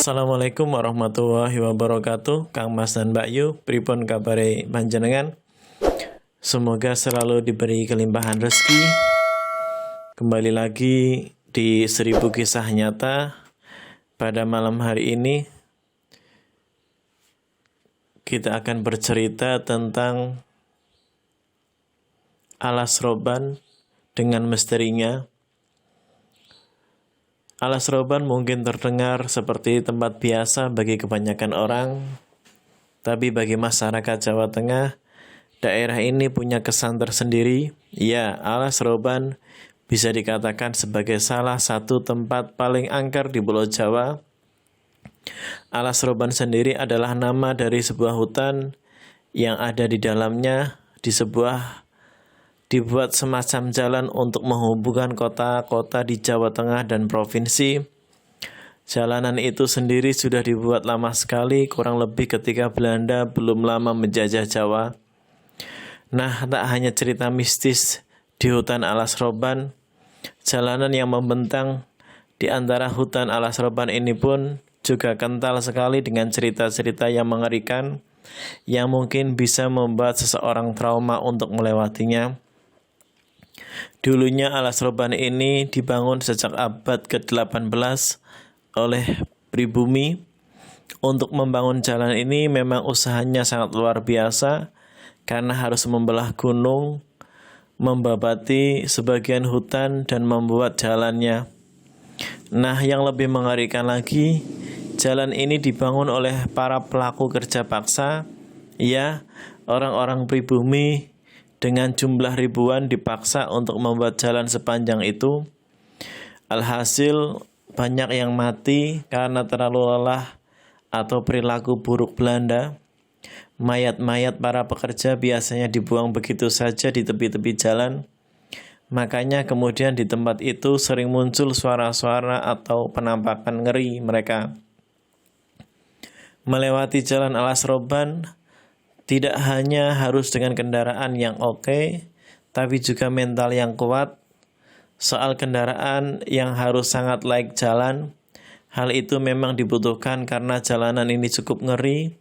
Assalamualaikum warahmatullahi wabarakatuh. Kang Mas dan Mbak Yu, pripun kabare panjenengan? Semoga selalu diberi kelimpahan rezeki. Kembali lagi di 1000 kisah nyata. Pada malam hari ini kita akan bercerita tentang Alas Roban dengan misterinya. Alas Roban mungkin terdengar seperti tempat biasa bagi kebanyakan orang, tapi bagi masyarakat Jawa Tengah, daerah ini punya kesan tersendiri. Ya, Alas Roban bisa dikatakan sebagai salah satu tempat paling angker di Pulau Jawa. Alas Roban sendiri adalah nama dari sebuah hutan yang ada di dalamnya, dibuat semacam jalan untuk menghubungkan kota-kota di Jawa Tengah dan provinsi. Jalanan itu sendiri sudah dibuat lama sekali, kurang lebih ketika Belanda belum lama menjajah Jawa. Nah, tak hanya cerita mistis di hutan Alas Roban, jalanan yang membentang di antara hutan Alas Roban ini pun juga kental sekali dengan cerita-cerita yang mengerikan, yang mungkin bisa membuat seseorang trauma untuk melewatinya. Dulunya Alas Roban ini dibangun sejak abad ke-18 oleh pribumi. Untuk membangun jalan ini memang usahanya sangat luar biasa karena harus membelah gunung, membabati sebagian hutan dan membuat jalannya. Nah, yang lebih mengerikan lagi, jalan ini dibangun oleh para pelaku kerja paksa, ya, orang-orang pribumi dengan jumlah ribuan dipaksa untuk membuat jalan sepanjang itu. Alhasil banyak yang mati karena terlalu lelah atau perilaku buruk Belanda. Mayat-mayat para pekerja biasanya dibuang begitu saja di tepi-tepi jalan. Makanya kemudian di tempat itu sering muncul suara-suara atau penampakan ngeri mereka. Melewati jalan Alas Roban tidak hanya harus dengan kendaraan yang oke, tapi juga mental yang kuat. Soal kendaraan yang harus sangat laik jalan, hal itu memang dibutuhkan karena jalanan ini cukup ngeri.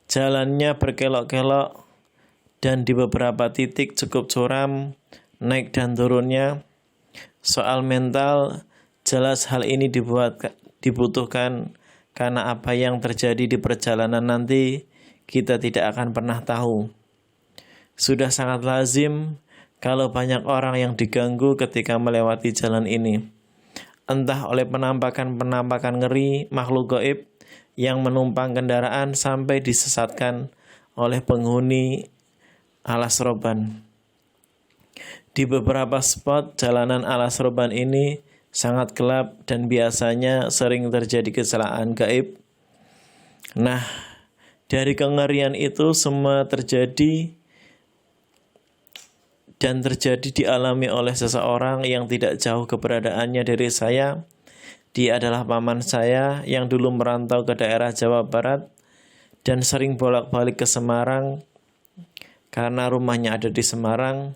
Jalannya berkelok-kelok dan di beberapa titik cukup curam, naik dan turunnya. Soal mental, jelas hal ini dibutuhkan karena apa yang terjadi di perjalanan nanti kita tidak akan pernah tahu. Sudah sangat lazim kalau banyak orang yang diganggu ketika melewati jalan ini. Entah oleh penampakan-penampakan ngeri makhluk gaib yang menumpang kendaraan sampai disesatkan oleh penghuni Alas Roban. Di beberapa spot jalanan Alas Roban ini sangat gelap dan biasanya sering terjadi kecelakaan gaib. Nah, dari kengerian itu semua terjadi dialami oleh seseorang yang tidak jauh keberadaannya dari saya. Dia adalah paman saya yang dulu merantau ke daerah Jawa Barat dan sering bolak-balik ke Semarang karena rumahnya ada di Semarang.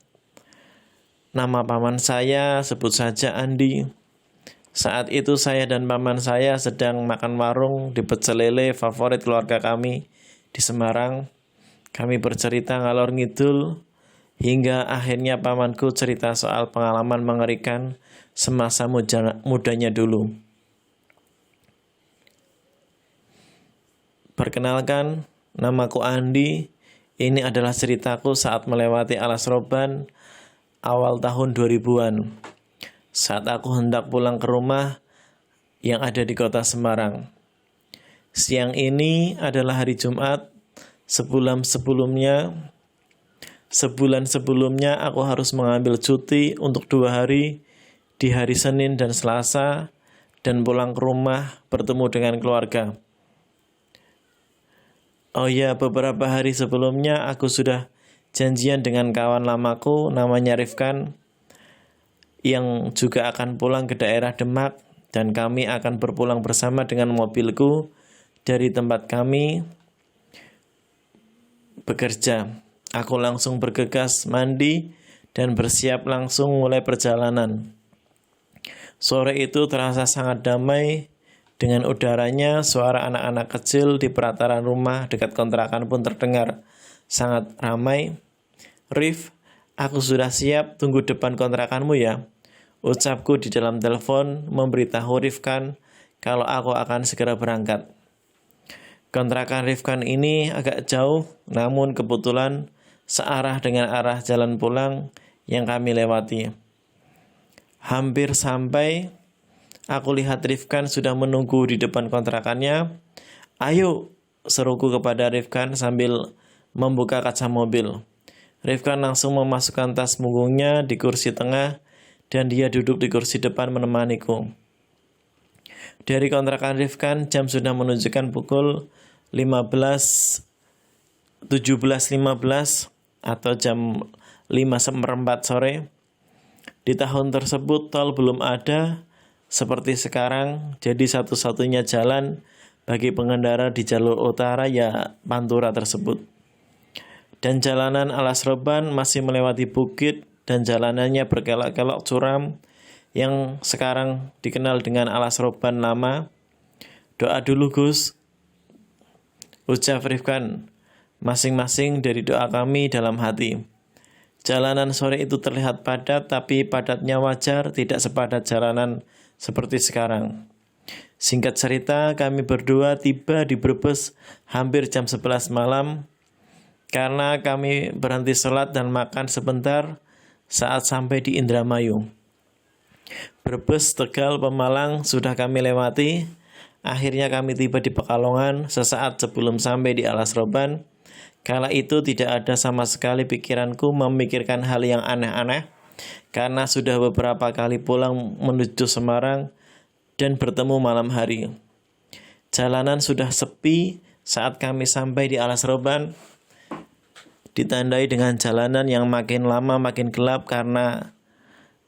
Nama paman saya sebut saja Andi. Saat itu saya dan paman saya sedang makan warung di pecel lele favorit keluarga kami di Semarang. Kami bercerita ngalor ngidul hingga akhirnya pamanku cerita soal pengalaman mengerikan semasa mudanya dulu. Perkenalkan, namaku Andi. Ini adalah ceritaku saat melewati Alas Roban awal tahun 2000-an. Saat aku hendak pulang ke rumah yang ada di kota Semarang. Siang ini adalah hari Jumat. Sebulan sebelumnya aku harus mengambil cuti untuk 2 hari di hari Senin dan Selasa dan pulang ke rumah bertemu dengan keluarga. Oh ya, beberapa hari sebelumnya aku sudah janjian dengan kawan lamaku namanya Rifkan yang juga akan pulang ke daerah Demak dan kami akan berpulang bersama dengan mobilku dari tempat kami bekerja. Aku langsung bergegas mandi dan bersiap langsung mulai perjalanan. Sore itu terasa sangat damai Dengan udaranya, suara anak-anak kecil di pelataran rumah dekat kontrakan pun terdengar sangat ramai. "Rif, aku sudah siap, tunggu depan kontrakanmu ya," ucapku di dalam telepon memberitahu Rifkan kalau aku akan segera berangkat. Kontrakan Rifkan ini agak jauh, namun kebetulan searah dengan arah jalan pulang yang kami lewati. Hampir sampai, aku lihat Rifkan sudah menunggu di depan kontrakannya. "Ayo," seruku kepada Rifkan sambil membuka kaca mobil. Rifkan langsung memasukkan tas punggungnya di kursi tengah dan dia duduk di kursi depan menemaniku. Dari kontrakan Rifkan, jam sudah menunjukkan pukul 17.15 atau jam 5:15 sore. Di tahun tersebut tol belum ada seperti sekarang, jadi satu-satunya jalan bagi pengendara di jalur utara ya Pantura tersebut. Dan jalanan Alas Roban masih melewati bukit dan jalanannya berkelok-kelok curam yang sekarang dikenal dengan Alas Roban lama. "Doa dulu Gus," ucap Rifkan. Masing-masing dari doa kami dalam hati. Jalanan sore itu terlihat padat, tapi padatnya wajar, tidak sepadat jalanan seperti sekarang. Singkat cerita, kami berdua tiba di Brebes hampir jam 11 malam karena kami berhenti sholat dan makan sebentar saat sampai di Indramayu. Brebes, Tegal, Pemalang sudah kami lewati. Akhirnya kami tiba di Pekalongan sesaat sebelum sampai di Alas Roban. Kala itu tidak ada sama sekali pikiranku memikirkan hal yang aneh-aneh karena sudah beberapa kali pulang menuju Semarang dan bertemu malam hari. Jalanan sudah sepi saat kami sampai di Alas Roban, ditandai dengan jalanan yang makin lama makin gelap karena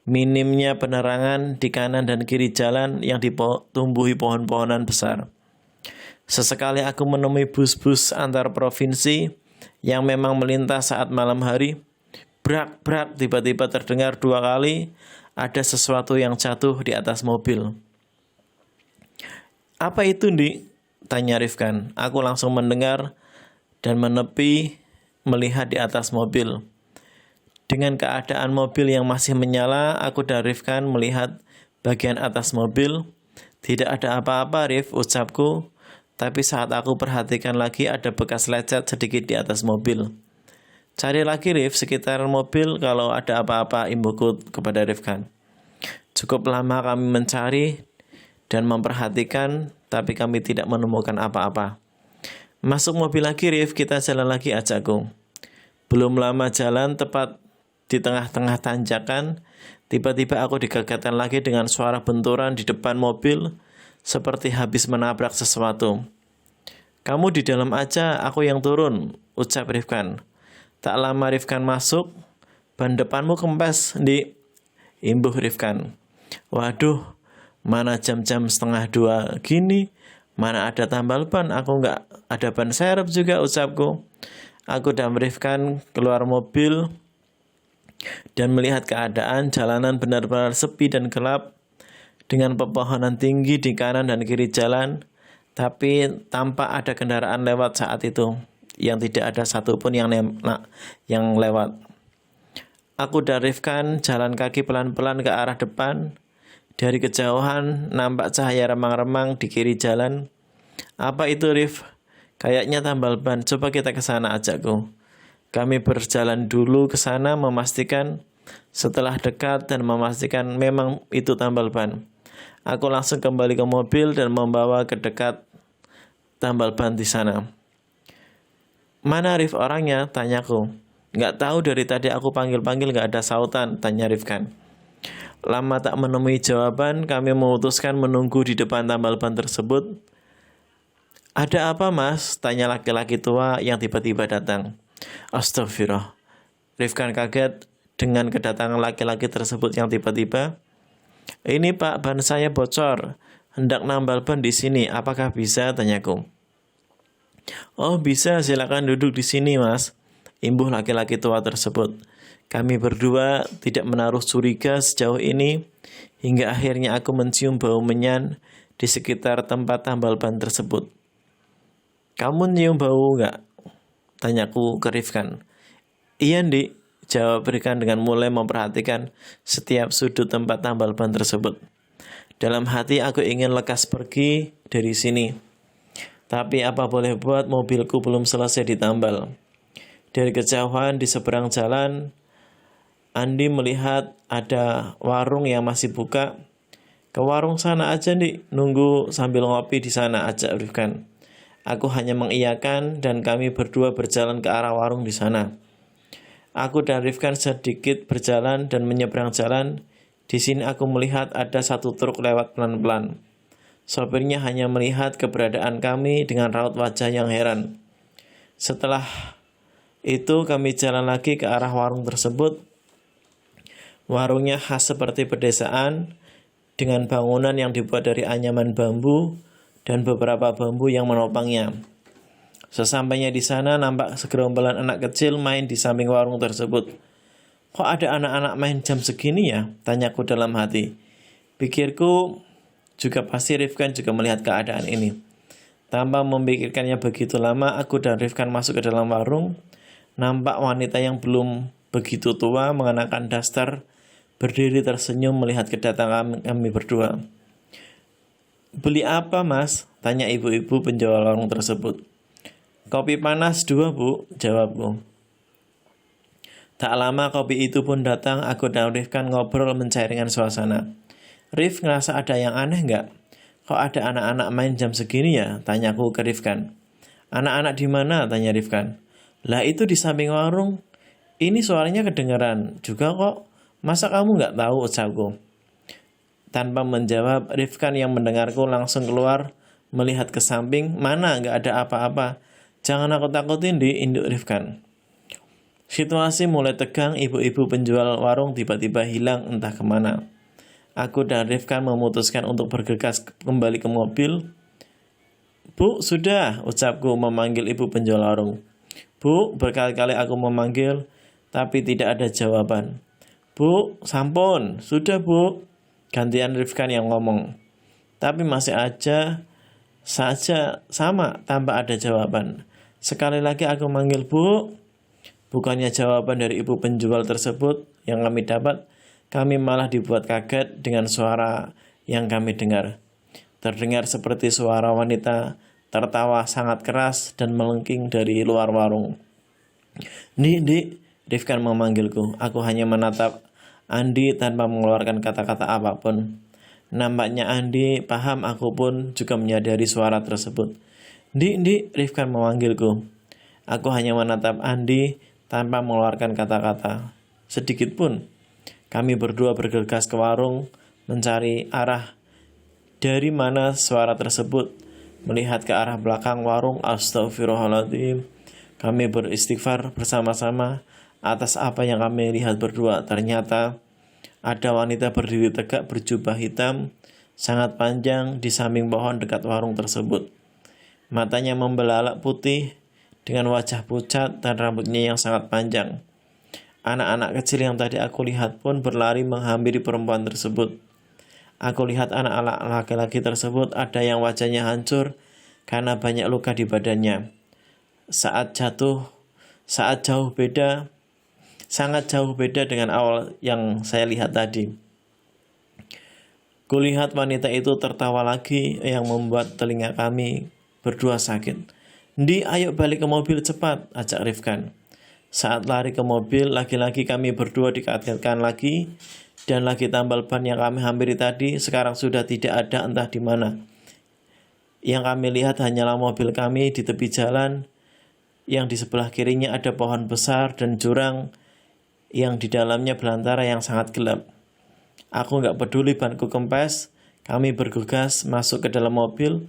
minimnya penerangan di kanan dan kiri jalan yang ditumbuhi pohon-pohonan besar. Sesekali aku menemui bus-bus antar provinsi yang memang melintas saat malam hari. Brak-brak, tiba-tiba terdengar 2 kali ada sesuatu yang jatuh di atas mobil. "Apa itu, Ndik?" tanya Rifkan. Aku langsung mendengar dan menepi melihat di atas mobil. Dengan keadaan mobil yang masih menyala, aku dan Rifkan melihat bagian atas mobil. "Tidak ada apa-apa, Rif," ucapku. Tapi saat aku perhatikan lagi ada bekas lecet sedikit di atas mobil. "Cari lagi Rif sekitar mobil kalau ada apa-apa," imbuhku kepada Rifkan. Cukup lama kami mencari dan memperhatikan, tapi kami tidak menemukan apa-apa. "Masuk mobil lagi Rif, kita jalan lagi," ajakku. Belum lama jalan, tepat di tengah-tengah tanjakan, tiba-tiba aku dikagetkan lagi dengan suara benturan di depan mobil, seperti habis menabrak sesuatu. "Kamu di dalam aja, aku yang turun," ucap Rifkan. Tak lama Rifkan masuk. "Ban depanmu kempes, Ndik," imbuh Rifkan. Waduh, mana jam-jam 1:30 gini, mana ada tambal ban, aku nggak ada ban serep juga, ucapku. Aku dan Rifkan keluar mobil dan melihat keadaan jalanan benar-benar sepi dan gelap, dengan pepohonan tinggi di kanan dan kiri jalan, tapi tampak ada kendaraan lewat saat itu, yang tidak ada satupun yang lewat. Aku dan Rifkan jalan kaki pelan-pelan ke arah depan. Dari kejauhan nampak cahaya remang-remang di kiri jalan. "Apa itu, Rif?" "Kayaknya tambal ban, coba kita ke sana," ajakku. Kami berjalan dulu ke sana memastikan. Setelah dekat dan memastikan memang itu tambal ban, aku langsung kembali ke mobil dan membawa ke dekat tambal ban di sana. "Mana Rif orangnya?" tanyaku. "Nggak tahu, dari tadi aku panggil-panggil nggak ada sautan," tanya Rifkan. Lama tak menemui jawaban, kami memutuskan menunggu di depan tambal ban tersebut. "Ada apa, Mas?" tanya laki-laki tua yang tiba-tiba datang. Astagfirullah. Rifkan kaget dengan kedatangan laki-laki tersebut yang tiba-tiba. "Ini Pak, ban saya bocor. Hendak nambal ban di sini. Apakah bisa?" tanyaku. "Oh bisa, silakan duduk di sini Mas," imbuh laki-laki tua tersebut. Kami berdua tidak menaruh curiga sejauh ini, hingga akhirnya aku mencium bau menyan di sekitar tempat tambal ban tersebut. Kamu nyium bau nggak? Tanyaku ke Rifkan. Iya, Ndik, jawab Rifkan dengan mulai memperhatikan setiap sudut tempat tambal ban tersebut. Dalam hati aku ingin lekas pergi dari sini. Tapi apa boleh buat, mobilku belum selesai ditambal. Dari kejauhan di seberang jalan, Andi melihat ada warung yang masih buka. Ke warung sana aja, Ndik, nunggu sambil ngopi di sana, ajak Rifkan. Aku hanya mengiyakan dan kami berdua berjalan ke arah warung di sana. Aku dan Rifkan sedikit berjalan dan menyeberang jalan. Di sini aku melihat ada satu truk lewat pelan-pelan. Sopirnya hanya melihat keberadaan kami dengan raut wajah yang heran. Setelah itu kami jalan lagi ke arah warung tersebut. Warungnya khas seperti pedesaan, dengan bangunan yang dibuat dari anyaman bambu dan beberapa bambu yang menopangnya. Sesampainya di sana nampak segerombolan anak kecil main di samping warung tersebut. Kok ada anak-anak main jam segini ya? Tanyaku dalam hati. Pikirku juga pasti Rifkan juga melihat keadaan ini. Tanpa memikirkannya begitu lama, aku dan Rifkan masuk ke dalam warung. Nampak wanita yang belum begitu tua mengenakan daster berdiri tersenyum melihat kedatangan kami berdua. Beli apa, Mas? Tanya ibu-ibu penjual warung tersebut. Kopi panas 2, Bu, jawabku. Tak lama kopi itu pun datang, aku dan Rifkan ngobrol mencairkan suasana. Rif, ngerasa ada yang aneh nggak? Kok ada anak-anak main jam segini ya? Tanyaku ke Rifkan. Anak-anak di mana? Tanya Rifkan. Lah itu di samping warung. Ini suaranya kedengaran juga kok. Masa kamu nggak tahu, ucapku. Tanpa menjawab, Rifkan yang mendengarku langsung keluar melihat ke samping. Mana nggak ada apa-apa. Jangan aku takutin, di induk Rifkan. Situasi mulai tegang, ibu-ibu penjual warung tiba-tiba hilang entah kemana. Aku dan Rifkan memutuskan untuk bergegas kembali ke mobil. Bu, sudah, ucapku memanggil ibu penjual warung. Bu, berkali-kali aku memanggil, tapi tidak ada jawaban. Bu, sampun, sudah, Bu. Gantian Rifkan yang ngomong. Tapi masih saja sama tanpa ada jawaban. Sekali lagi aku manggil, Bu. Bukannya jawaban dari ibu penjual tersebut yang kami dapat, kami malah dibuat kaget dengan suara yang kami dengar. Terdengar seperti suara wanita tertawa sangat keras dan melengking dari luar warung. Dik, Rifkan memanggilku. Aku hanya menatap Andi tanpa mengeluarkan kata-kata apapun. Nampaknya Andi paham aku pun juga menyadari suara tersebut. Dik, Rifkan memanggilku. Aku hanya menatap Andi tanpa mengeluarkan kata-kata sedikit pun. Kami berdua bergegas ke warung mencari arah dari mana suara tersebut. Melihat ke arah belakang warung, astagfirullahaladzim. Kami beristighfar bersama-sama atas apa yang kami lihat berdua. Ternyata ada wanita berdiri tegak berjubah hitam sangat panjang di samping pohon dekat warung tersebut. Matanya membelalak putih dengan wajah pucat dan rambutnya yang sangat panjang. Anak-anak kecil yang tadi aku lihat pun berlari menghampiri perempuan tersebut. Aku lihat anak-anak laki-laki tersebut ada yang wajahnya hancur karena banyak luka di badannya. Sangat jauh beda dengan awal yang saya lihat tadi. Kulihat wanita itu tertawa lagi yang membuat telinga kami berdua sakit. Ndi, ayo balik ke mobil cepat, ajak Rifkan. Saat lari ke mobil, lagi-lagi kami berdua dikagetkan lagi, dan lagi tambal ban yang kami hampiri tadi sekarang sudah tidak ada entah di mana. Yang kami lihat hanyalah mobil kami di tepi jalan, yang di sebelah kirinya ada pohon besar dan jurang yang di dalamnya belantara yang sangat gelap. Aku nggak peduli banku kempes, kami bergegas masuk ke dalam mobil.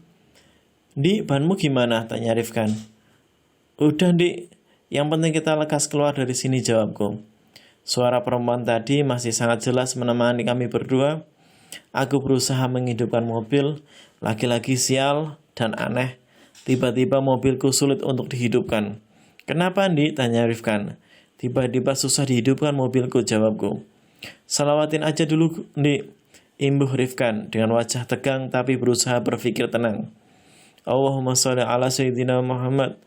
Di, banmu gimana? Tanya Rifkan. Udah, Dik. Yang penting kita lekas keluar dari sini, jawabku. Suara perempuan tadi masih sangat jelas menemani kami berdua. Aku berusaha menghidupkan mobil. Lagi-lagi sial dan aneh. Tiba-tiba mobilku sulit untuk dihidupkan. Kenapa, Dik? Tanya Rifkan. Tiba-tiba susah dihidupkan mobilku, jawabku. Selawatin aja dulu, Dik. Imbuh Rifkan dengan wajah tegang tapi berusaha berpikir tenang. Allahumma sholli ala Sayyidina Muhammad.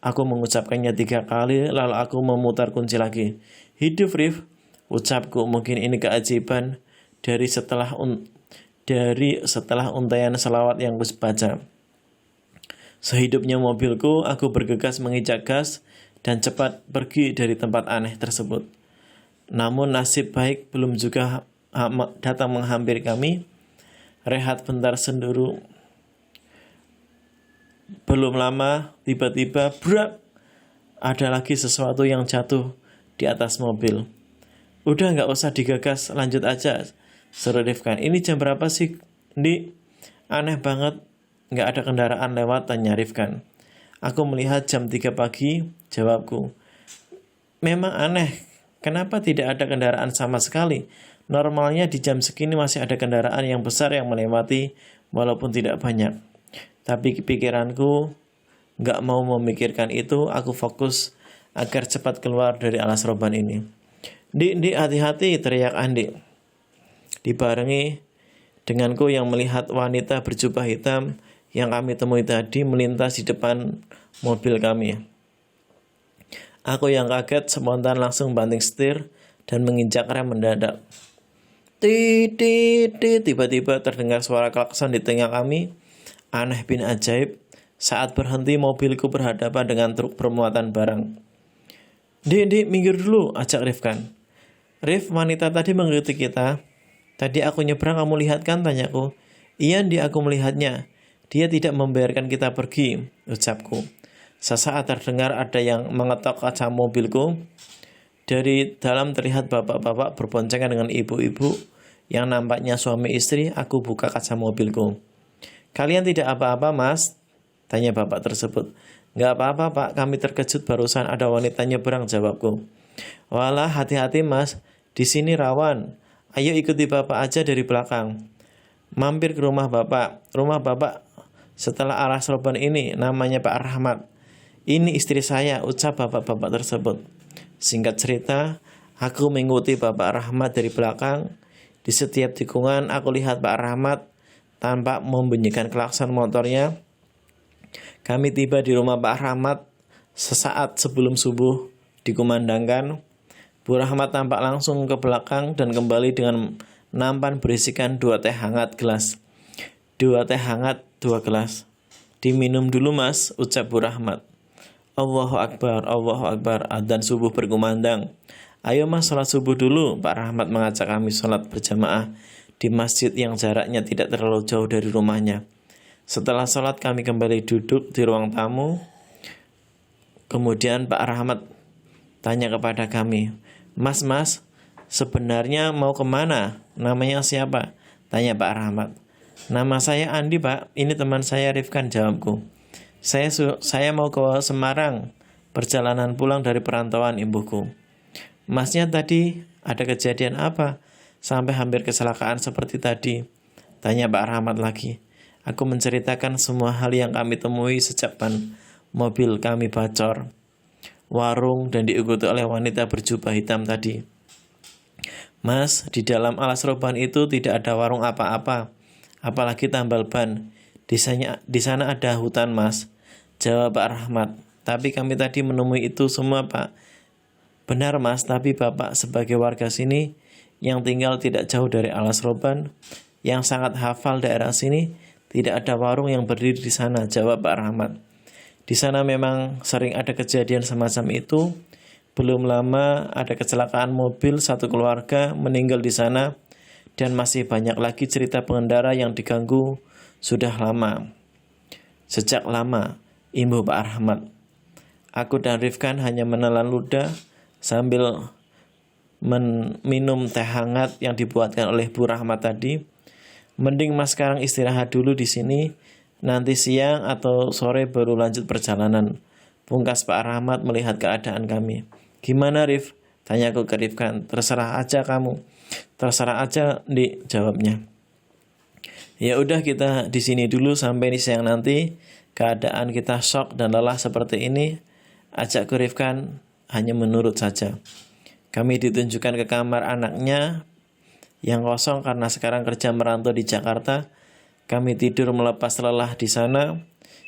Aku mengucapkannya 3 kali, lalu aku memutar kunci lagi. Hidup Rif, ucapku. Mungkin ini keajaiban dari setelah untaian selawat yang kubaca. Sehidupnya mobilku, aku bergegas menginjak gas dan cepat pergi dari tempat aneh tersebut. Namun nasib baik belum juga datang menghampiri kami. Rehat bentar senduru. Belum lama, tiba-tiba brak, ada lagi sesuatu yang jatuh di atas mobil. Udah nggak usah digagas, lanjut aja, seru Rifkan. Ini jam berapa sih, Di? Aneh banget, nggak ada kendaraan lewat, tanya Rifkan. Aku melihat jam 3 pagi, jawabku. Memang aneh, kenapa tidak ada kendaraan sama sekali? Normalnya di jam segini masih ada kendaraan yang besar yang melewati, walaupun tidak banyak. Tapi pikiranku nggak mau memikirkan itu, aku fokus agar cepat keluar dari alas roban ini. Di, hati-hati, teriak Andi. Dibarengi denganku yang melihat wanita berjubah hitam yang kami temui tadi melintas di depan mobil kami. Aku yang kaget spontan langsung banting setir dan menginjak rem mendadak. Tiba-tiba terdengar suara klakson di tengah kami. Aneh bin ajaib, saat berhenti mobilku berhadapan dengan truk bermuatan barang. Di, minggir dulu, ajak Rifkan. Rif, wanita tadi mengkritik kita. Tadi aku nyebrang, kamu lihat kan, tanyaku. Iya, Di, aku melihatnya. Dia tidak membiarkan kita pergi, ucapku. Sesaat terdengar ada yang mengetok kaca mobilku. Dari dalam terlihat bapak-bapak berboncengan dengan ibu-ibu yang nampaknya suami istri. Aku buka kaca mobilku. Kalian tidak apa-apa, Mas? Tanya bapak tersebut. Nggak apa-apa, Pak. Kami terkejut barusan ada wanita nyebrang, jawabku. Walah, hati-hati, Mas. Di sini rawan. Ayo ikuti bapak aja dari belakang. Mampir ke rumah bapak. Rumah bapak setelah alas roban ini namanya Pak Rahmat. Ini istri saya, ucap bapak-bapak tersebut. Singkat cerita, aku mengikuti Bapak Rahmat dari belakang. Di setiap tikungan aku lihat Pak Rahmat tanpa membunyikan klakson motornya. Kami tiba di rumah Pak Rahmat sesaat sebelum subuh dikumandangkan. Bu Rahmat tampak langsung ke belakang dan kembali dengan nampan berisikan 2 teh hangat gelas. 2 teh hangat, 2 gelas. Diminum dulu, Mas, ucap Bu Rahmat. Allahu Akbar, Allahu Akbar, adzan subuh berkumandang. Ayo Mas, sholat subuh dulu. Pak Rahmat mengajak kami sholat berjamaah di masjid yang jaraknya tidak terlalu jauh dari rumahnya. Setelah sholat kami kembali duduk di ruang tamu. Kemudian Pak Rahmat tanya kepada kami, Mas, sebenarnya mau kemana? Namanya siapa? Tanya Pak Rahmat. Nama saya Andi, Pak. Ini teman saya Rifkan, jawabku. Saya mau ke Semarang, perjalanan pulang dari perantauan ibuku. Masnya tadi ada kejadian apa? Sampai hampir kecelakaan seperti tadi? Tanya Pak Rahmat lagi. Aku menceritakan semua hal yang kami temui sejak mobil kami bocor, warung, dan diikuti oleh wanita berjubah hitam tadi. Mas, di dalam alas roban itu tidak ada warung apa-apa, apalagi tambal ban. Di sana ada hutan, Mas, jawab Pak Rahmat. Tapi kami tadi menemui itu semua, Pak. Benar, Mas, tapi Bapak sebagai warga sini yang tinggal tidak jauh dari alas roban, yang sangat hafal daerah sini, tidak ada warung yang berdiri di sana, jawab Pak Rahmat. Di sana memang sering ada kejadian semacam itu. Belum lama ada kecelakaan mobil, 1 keluarga meninggal di sana, dan masih banyak lagi cerita pengendara yang diganggu sudah lama. Sejak lama, imbuh Pak Rahmat. Aku dan Rifkan hanya menelan ludah sambil minum teh hangat yang dibuatkan oleh Bu Rahmat tadi. Mending Mas sekarang istirahat dulu di sini. Nanti siang atau sore baru lanjut perjalanan, pungkas Pak Rahmat melihat keadaan kami. Gimana, Rif? Tanyaku ke Rifkan. Terserah aja kamu. Terserah aja, Di, jawabnya. Ya udah, kita di sini dulu sampai siang nanti. Keadaan kita shock dan lelah seperti ini, ajakku Rifkan hanya menurut saja. Kami ditunjukkan ke kamar anaknya yang kosong karena sekarang kerja merantau di Jakarta. Kami tidur melepas lelah di sana.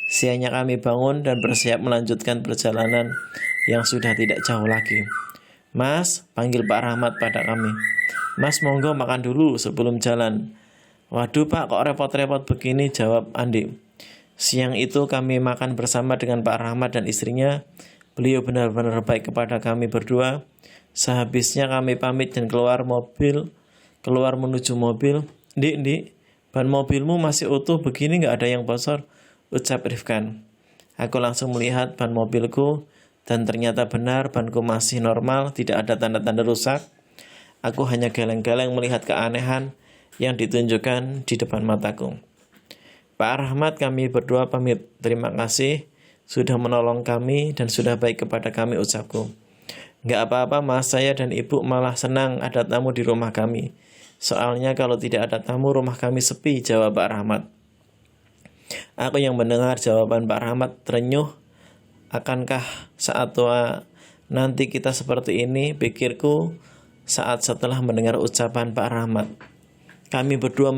Siangnya kami bangun dan bersiap melanjutkan perjalanan yang sudah tidak jauh lagi. Mas, panggil Pak Rahmat pada kami. Mas, monggo makan dulu sebelum jalan. Waduh Pak, kok repot-repot begini, jawab Andi. Siang itu kami makan bersama dengan Pak Rahmat dan istrinya. Beliau benar-benar baik kepada kami berdua. Sehabisnya kami pamit dan keluar menuju mobil. Dik, ban mobilmu masih utuh begini, nggak ada yang bocor, ucap Rifkan. Aku langsung melihat ban mobilku dan ternyata benar banku masih normal, tidak ada tanda-tanda rusak. Aku hanya geleng-geleng melihat keanehan yang ditunjukkan di depan mataku. Pak Rahmat, kami berdua pamit. Terima kasih sudah menolong kami dan sudah baik kepada kami, ucapku. Nggak apa-apa Mas, saya dan Ibu malah senang ada tamu di rumah kami. Soalnya kalau tidak ada tamu rumah kami sepi, jawab Pak Rahmat. Aku yang mendengar jawaban Pak Rahmat terenyuh. Akankah saat tua nanti kita seperti ini, pikirku saat setelah mendengar ucapan Pak Rahmat. Kami berdua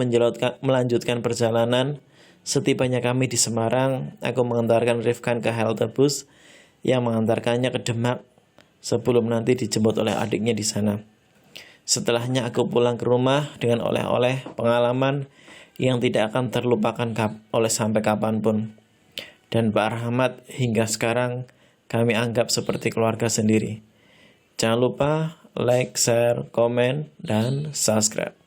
melanjutkan perjalanan. Setibanya kami di Semarang, aku mengantarkan Rifkan ke halte bus yang mengantarkannya ke Demak sebelum nanti dijemput oleh adiknya di sana. Setelahnya aku pulang ke rumah dengan oleh-oleh pengalaman yang tidak akan terlupakan sampai kapanpun. Dan Pak Rahmat hingga sekarang kami anggap seperti keluarga sendiri. Jangan lupa like, share, komen, dan subscribe.